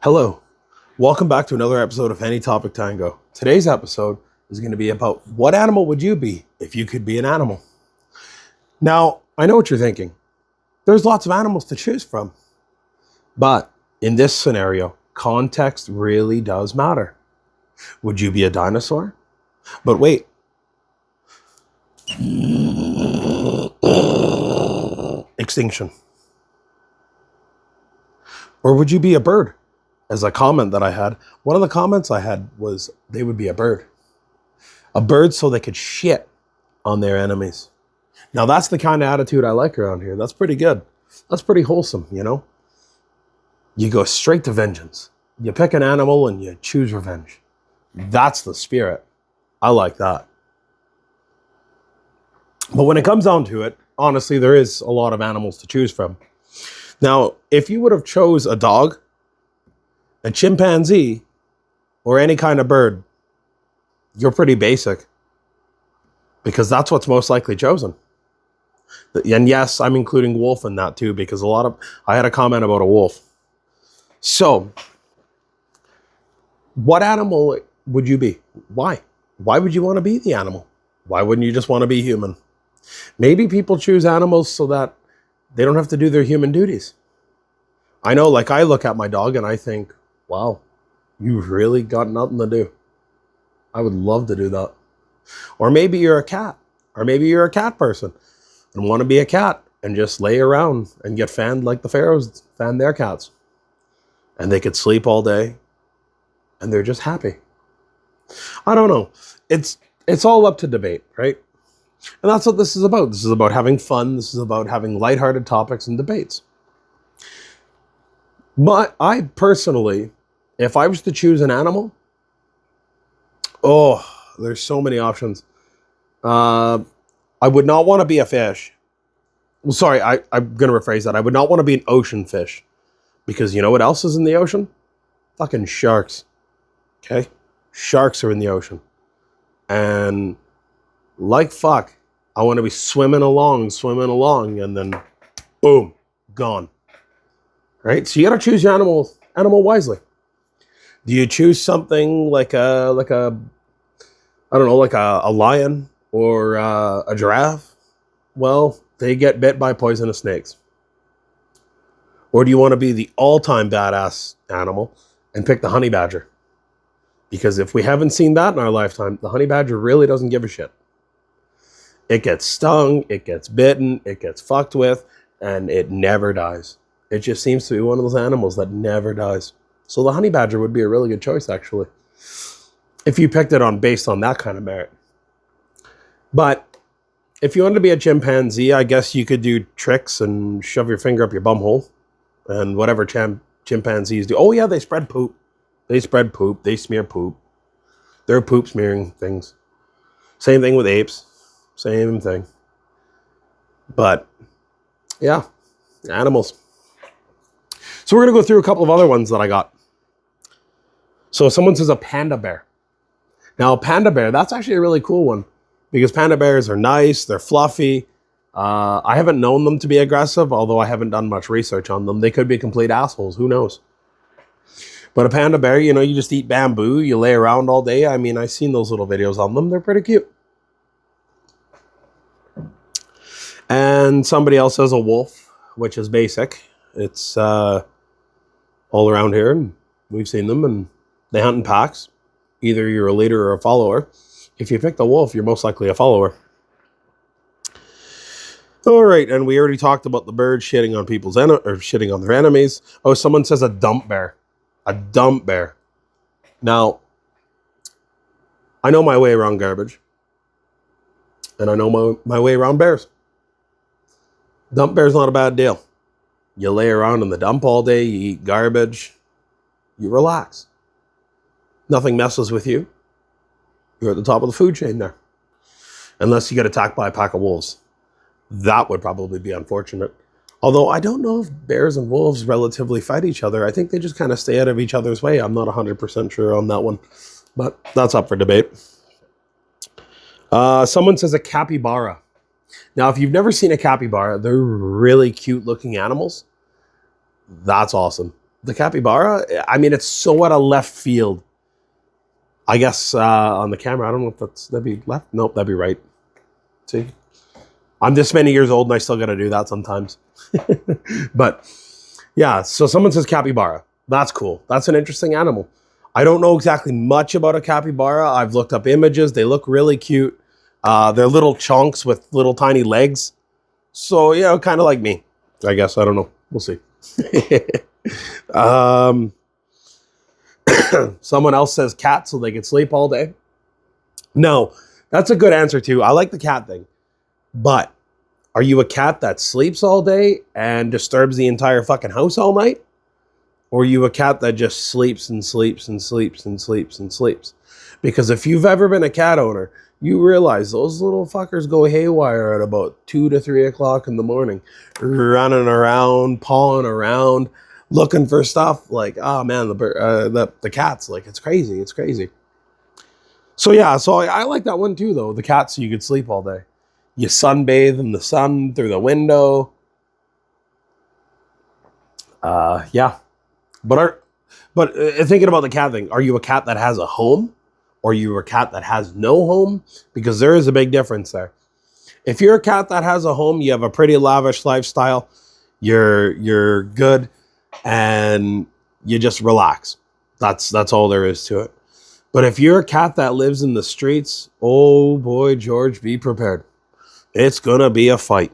Hello, welcome back to another episode of Any Topic Tango. Today's episode is going to be about what animal would you be if you could be an animal? Now, I know what you're thinking. There's lots of animals to choose from. But in this scenario, context really does matter. Would you be a dinosaur? But wait. Extinction. Or would you be a bird? As a comment that I had, one of the comments I had was they would be a bird. A bird so they could shit on their enemies. Now that's the kind of attitude I like around here. That's pretty good. That's pretty wholesome, you know? You go straight to vengeance. You pick an animal and you choose revenge. That's the spirit. I like that. But when it comes down to it, honestly, there is a lot of animals to choose from. Now, if you would have chose a dog, a chimpanzee, or any kind of bird, you're pretty basic. Because that's what's most likely chosen. And yes, I'm including wolf in that too, because I had a comment about a wolf. So, what animal would you be? Why? Why would you want to be the animal? Why wouldn't you just want to be human? Maybe people choose animals so that they don't have to do their human duties. I know, like I look at my dog and I think, wow, you've really got nothing to do. I would love to do that. Or maybe you're a cat. Or maybe you're a cat person and want to be a cat and just lay around and get fanned like the pharaohs fanned their cats. And they could sleep all day and they're just happy. I don't know. It's all up to debate, right? And that's what this is about. This is about having fun. This is about having lighthearted topics and debates. But I personally, if I was to choose an animal, there's so many options. I would not want to be a fish. Well, sorry, I'm going to rephrase that. I would not want to be an ocean fish. Because you know what else is in the ocean? Fucking sharks. Okay? Sharks are in the ocean. And like fuck, I want to be swimming along, and then boom, gone. Right? So you got to choose your animal wisely. Do you choose something like a lion or a giraffe? Well, they get bit by poisonous snakes. Or do you want to be the all-time badass animal and pick the honey badger? Because if we haven't seen that in our lifetime, the honey badger really doesn't give a shit. It gets stung, it gets bitten, it gets fucked with, and it never dies. It just seems to be one of those animals that never dies. So the honey badger would be a really good choice, actually, if you picked it based on that kind of merit. But if you wanted to be a chimpanzee, I guess you could do tricks and shove your finger up your bum hole and whatever chimpanzees do. Oh yeah, they spread poop. They smear poop. They're poop smearing things. Same thing with apes. Same thing. But yeah, animals. So we're going to go through a couple of other ones that I got. So someone says a panda bear. Now, a panda bear, that's actually a really cool one because panda bears are nice, they're fluffy. I haven't known them to be aggressive, although I haven't done much research on them. They could be complete assholes, who knows? But a panda bear, you just eat bamboo, you lay around all day. I mean, I've seen those little videos on them. They're pretty cute. And somebody else says a wolf, which is basic. It's all around here, and we've seen them, and they hunt in packs. Either you're a leader or a follower. If you pick the wolf, you're most likely a follower. All right, and we already talked about the bird shitting on shitting on their enemies. Oh, someone says a dump bear. A dump bear. Now, I know my way around garbage, and I know my way around bears. Dump bear's not a bad deal. You lay around in the dump all day, you eat garbage, you relax. Nothing messes with you. You're at the top of the food chain there. Unless you get attacked by a pack of wolves. That would probably be unfortunate. Although I don't know if bears and wolves relatively fight each other. I think they just kind of stay out of each other's way. I'm not 100% sure on that one. But that's up for debate. Someone says a capybara. Now, if you've never seen a capybara, they're really cute looking animals. That's awesome. The capybara, I mean, it's so out of left field. I guess on the camera, I don't know if that'd be left. Nope, that'd be right. See, I'm this many years old and I still got to do that sometimes. But yeah, so someone says capybara. That's cool. That's an interesting animal. I don't know exactly much about a capybara. I've looked up images. They look really cute. They're little chunks with little tiny legs. So, yeah, kind of like me, I guess. I don't know. We'll see. Someone else says cat so they can sleep all day. No, that's a good answer too. I like the cat thing. But are you a cat that sleeps all day and disturbs the entire fucking house all night? Or are you a cat that just sleeps and sleeps and sleeps and sleeps and sleeps? Because if you've ever been a cat owner, you realize those little fuckers go haywire at about 2 to 3 o'clock in the morning, running around, pawing around, looking for stuff. Like, oh man, the cats, like, it's crazy. It's crazy. So yeah, so I like that one too, though. The cat, so you could sleep all day. You sunbathe in the sun through the window. Yeah. But thinking about the cat thing, are you a cat that has a home? Or are you a cat that has no home? Because there is a big difference there. If you're a cat that has a home, you have a pretty lavish lifestyle, you're good, and you just relax. That's all there is to it. But if you're a cat that lives in the streets, oh boy, George, be prepared. It's gonna be a fight.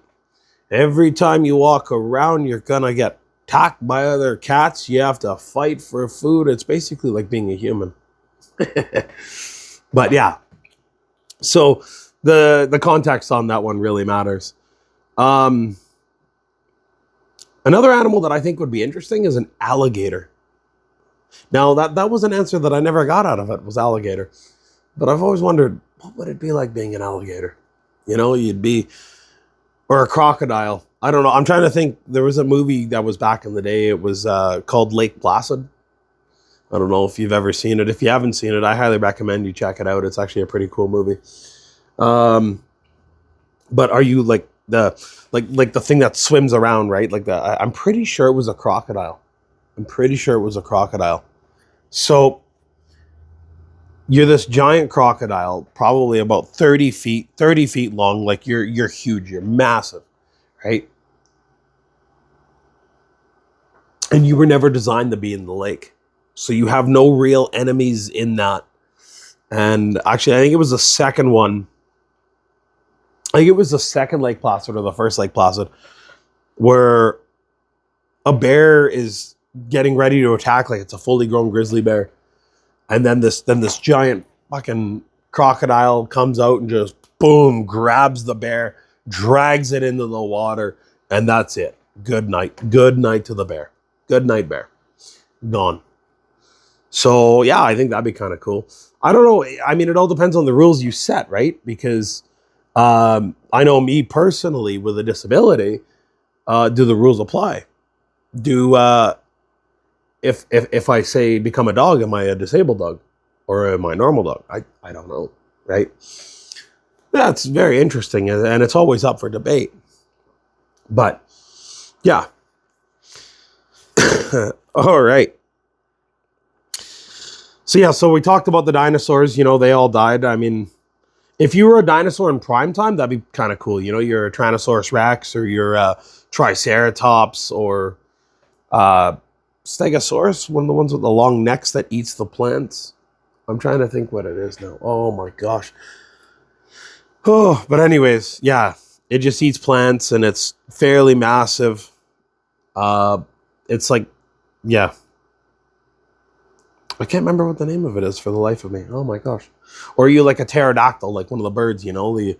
Every time you walk around, you're gonna get attacked by other cats. You have to fight for food. It's basically like being a human. But yeah, so the context on that one really matters. Another animal that I think would be interesting is an alligator. Now that was an answer that I never got out of it, was alligator. But I've always wondered, what would it be like being an alligator? You know, or a crocodile. I don't know. I'm trying to think. There was a movie that was back in the day. It was called Lake Placid. I don't know if you've ever seen it. If you haven't seen it, I highly recommend you check it out. It's actually a pretty cool movie. But are you like the thing that swims around, right? Like I'm pretty sure it was a crocodile. So you're this giant crocodile, probably about 30 feet long. Like you're huge, you're massive, right? And you were never designed to be in the lake. So you have no real enemies in that. And actually, I think it was the second one. I think it was the second Lake Placid or the first Lake Placid, where a bear is getting ready to attack, like it's a fully grown grizzly bear. And then this giant fucking crocodile comes out and just boom, grabs the bear, drags it into the water, and that's it. Good night. Good night to the bear. Good night, bear. Gone. So yeah, I think that'd be kind of cool. I don't know. I mean, it all depends on the rules you set, right? Because I know me personally with a disability, do the rules apply? Do if I say become a dog, am I a disabled dog or am I a normal dog? I don't know, right? That's very interesting, and it's always up for debate. But yeah. All right. So yeah, so we talked about the dinosaurs. You know, they all died. I mean, if you were a dinosaur in prime time, that'd be kind of cool. You know, you're a Tyrannosaurus Rex or you're a Triceratops or Stegosaurus, one of the ones with the long necks that eats the plants. I'm trying to think what it is now. Oh my gosh. Oh, but anyways, yeah, it just eats plants and it's fairly massive. It's like, yeah. I can't remember what the name of it is for the life of me. Oh my gosh. Or are you like a pterodactyl, like one of the birds, you know? You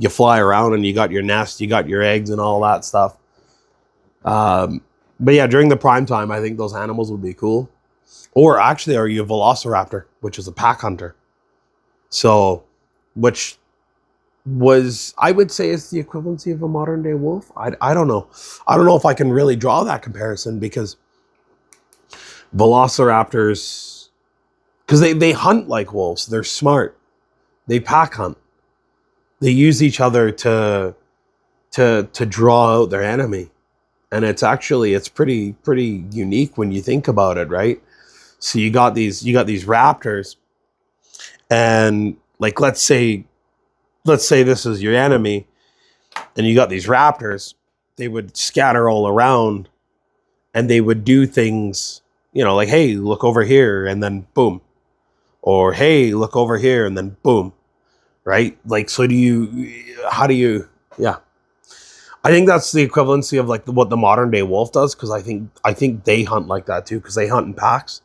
fly around and you got your nest, you got your eggs and all that stuff. But yeah, during the prime time, I think those animals would be cool. Or actually, are you a velociraptor, which is a pack hunter? So, which was, I would say, is the equivalency of a modern day wolf. I don't know. I don't know if I can really draw that comparison because velociraptors, because they hunt like wolves. They're smart. They pack hunt. They use each other to draw out their enemy. and it's pretty unique when you think about it, right? So you got these raptors, and like let's say this is your enemy, and you got these raptors. They would scatter all around, and they would do things, like, hey, look over here, and then boom, or hey, look over here, and then boom, right? Like, so how do you, yeah. I think that's the equivalency of like what the modern day wolf does, because I think they hunt like that too, because they hunt in packs.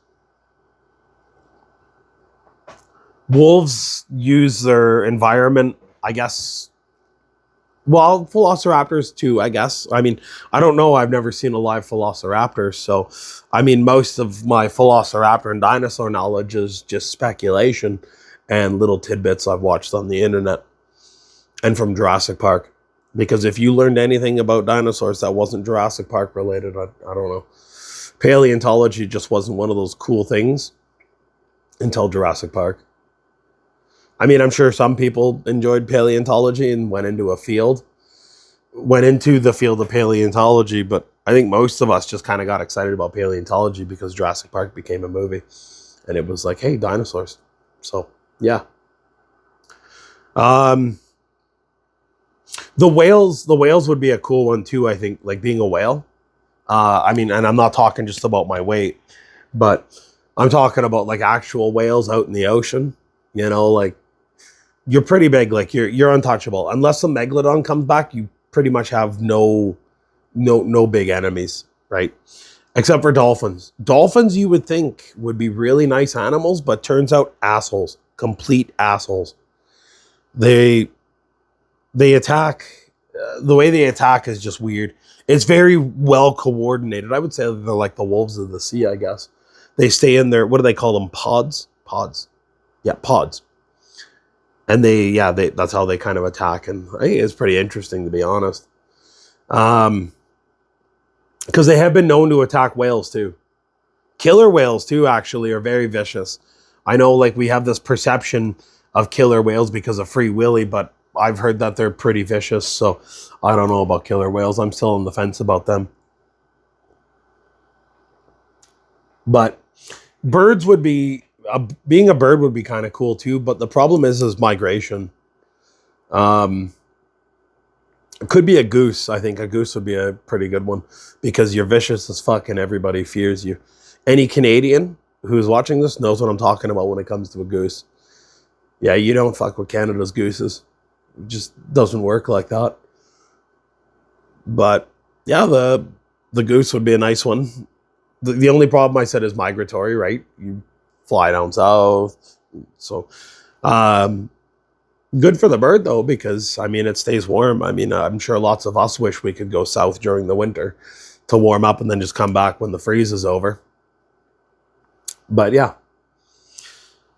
Wolves use their environment, I guess. Well, velociraptors too, I guess. I mean, I don't know. I've never seen a live velociraptor, so I mean, most of my velociraptor and dinosaur knowledge is just speculation and little tidbits I've watched on the internet and from Jurassic Park. Because if you learned anything about dinosaurs that wasn't Jurassic Park related, I don't know. Paleontology just wasn't one of those cool things until Jurassic Park. I mean, I'm sure some people enjoyed paleontology and went into the field of paleontology, but I think most of us just kind of got excited about paleontology because Jurassic Park became a movie, and it was like, hey, dinosaurs. So, yeah. The whales would be a cool one too, I think, like being a whale. I mean, and I'm not talking just about my weight, but I'm talking about like actual whales out in the ocean, like you're pretty big, like you're untouchable. Unless a megalodon comes back, you pretty much have no big enemies, right? Except for dolphins. Dolphins you would think would be really nice animals, but turns out assholes, complete assholes. They attack, the way they attack is just weird. It's very well coordinated. I would say they're like the wolves of the sea, I guess. They stay in their, what do they call them? Pods. Yeah, pods. And that's how they kind of attack. And I think it's pretty interesting, to be honest. Because they have been known to attack whales too. Killer whales too, actually, are very vicious. I know, like, we have this perception of killer whales because of Free Willy, but I've heard that they're pretty vicious. So I don't know about killer whales. I'm still on the fence about them. But birds would be, being a bird would be kind of cool too, but the problem is migration. It could be a goose. I think a goose would be a pretty good one because you're vicious as fuck and everybody fears you. Any Canadian who's watching this knows what I'm talking about when it comes to a goose. Yeah, you don't fuck with Canada's gooses. It just doesn't work like that. But yeah, the goose would be a nice one. The only problem I said is migratory, right? You fly down south. So, good for the bird though, because I mean, it stays warm. I mean, I'm sure lots of us wish we could go south during the winter to warm up and then just come back when the freeze is over. But yeah.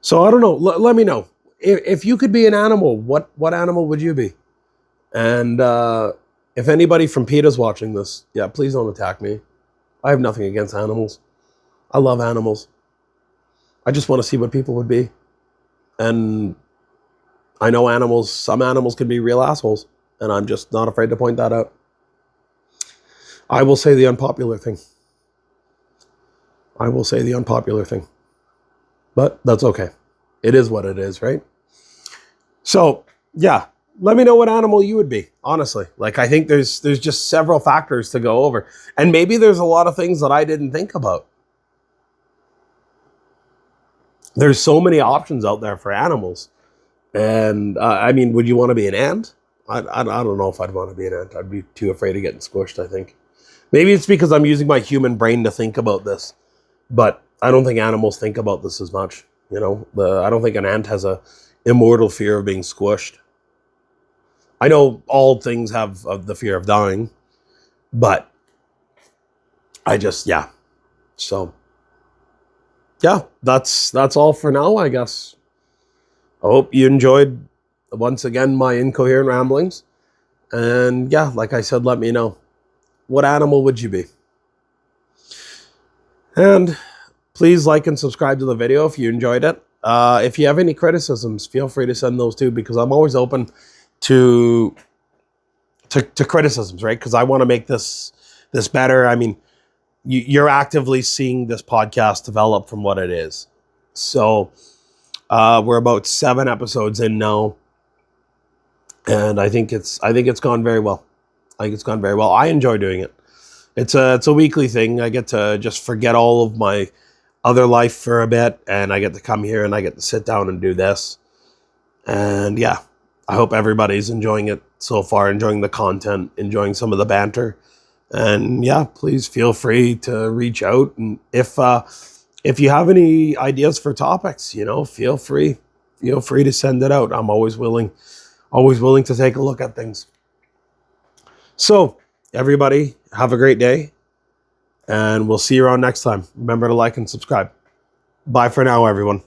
So I don't know. Let me know. If you could be an animal, what animal would you be? And if anybody from PETA's watching this, yeah, please don't attack me. I have nothing against animals. I love animals. I just want to see what people would be. And I know some animals can be real assholes, and I'm just not afraid to point that out. I will say the unpopular thing. But that's okay. It is what it is, right? So, yeah, let me know what animal you would be, honestly. Like, I think there's just several factors to go over. And maybe there's a lot of things that I didn't think about. There's so many options out there for animals. And, I mean, would you want to be an ant? I don't know if I'd want to be an ant. I'd be too afraid of getting squished, I think. Maybe it's because I'm using my human brain to think about this. But I don't think animals think about this as much. I don't think an ant has a immortal fear of being squished. I know all things have the fear of dying, but I just, yeah. So, yeah, that's all for now, I guess. I hope you enjoyed, once again, my incoherent ramblings. And yeah, like I said, let me know. What animal would you be? And please like and subscribe to the video if you enjoyed it. If you have any criticisms, feel free to send those too, because I'm always open to criticisms, right? Because I want to make this this better. I mean, you're actively seeing this podcast develop from what it is. So we're about 7 episodes in now, and I think it's gone very well. I think it's gone very well. I enjoy doing it. It's a weekly thing. I get to just forget all of my other life for a bit, and I get to come here and I get to sit down and do this. And yeah, I hope everybody's enjoying it so far, enjoying the content, enjoying some of the banter. And yeah, please feel free to reach out. And if you have any ideas for topics, feel free to send it out. I'm always willing to take a look at things. So everybody, have a great day, and we'll see you around next time. Remember to like and subscribe. Bye for now, everyone.